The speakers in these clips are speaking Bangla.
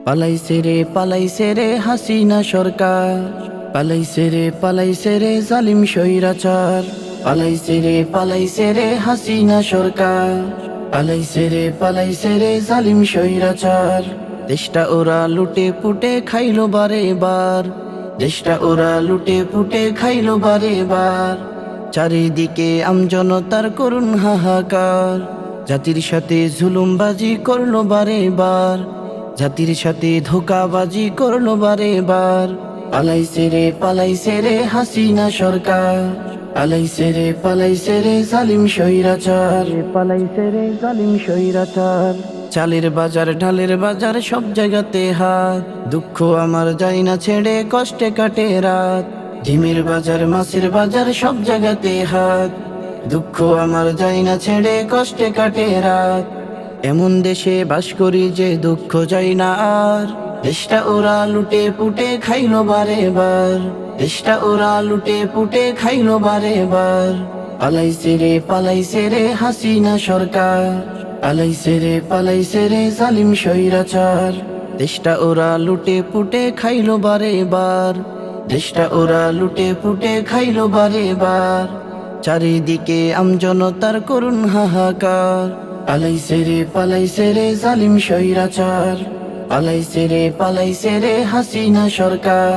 পালাইছে রে হাসিনা সরকার, পালাইছে রে জালিম স্বৈরাচার। পালাইছে রে হাসিনা সরকার, পালাইছে রে জালিম স্বৈরাচার। দেশটা ওরা লুটে পুটে খাইলো বারে বার, দেশটা ওরা লুটে পুটে খাইলো বারে বার। চারিদিকে আমজনতার করুণ হাহাকার, জাতির সাথে জুলুমবাজি করলো বারে বার, জাতির সাথে ধোকাবাজি করলো বারে বার। পালাইছে রে হাসিনা সরকার, পালাইছে রে জালিম স্বৈরাচার, পালাইছে রে জালিম স্বৈরাচার। চালের বাজার ঢালের বাজার সব জায়গাতে হাত, দুঃখ আমার যায় না ছেড়ে কষ্টে কাটে রাত। ডিমের বাজার মাছের বাজার সব জায়গাতে হাত, দুঃখ আমার যায় না ছেড়ে কষ্টে কাটে রাত। এমন দেশে বাস করি যে দুঃখ যায় না আর, দেশটা ওরা লুটে পুটে খাইলো বারে বার, দেশটা ওরা লুটে পুটে খাইলো বারে বার। পালাইছে রে হাসিনা সরকার, পালাইছে রে জালিম স্বৈরাচার। দেশটা ওরা লুটে পুটে খাইলো বারে বার, দেশটা ওরা লুটে পুটে খাইলো বারে বার। চারিদিকে আমজনতার করুণ হাহাকার, পালাইছে রে জালিম স্বৈরাচার। পালাইছে রে হাসিনা সরকার,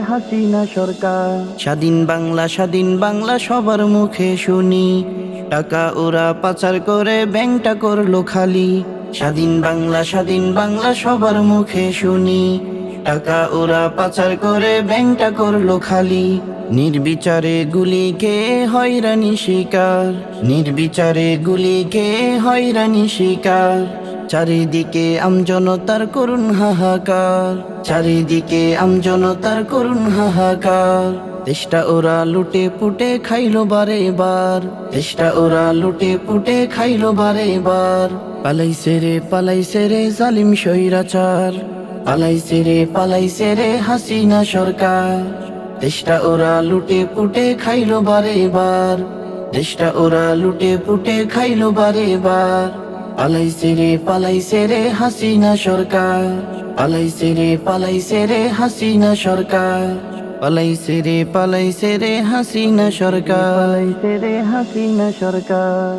হাসিনা সরকার। স্বাধীন বাংলা সবার মুখে শুনি, টাকা ওরা পাচার করে ব্যাংকটা করলো খালি। স্বাধীন বাংলা সবার মুখে শুনি, টাকা ওরা পাচার করে ব্যাংকটা করলো খালি। নির্বিচারে গুলি খেয়ে হয়রানি শিকার, নির্বিচারে গুলি খেয়ে হয়রানি শিকার। চারিদিকে আমজনতার করুণ হাহাকার, চারিদিকে আমজনতার করুণ হাহাকার। দেশটা ওরা লুটে পুটে খাইলো বারে বার, দেশটা ওরা লুটে পুটে খাইলো বারে বার। পালাইছে রে জালিম স্বৈরাচার, পালাইছে রে হাসিনা সরকার। দেশটা ওরা লুটে পুটে খাইলো বারে বার, দেশটা ওরা লুটে পুটে খাইলো বারে বার। পালাইছে রে হাসিনা সরকার, পালাইছে রে হাসিনা সরকার। পালাইছে রে হাসিনা সরকার, হাসিনা সরকার।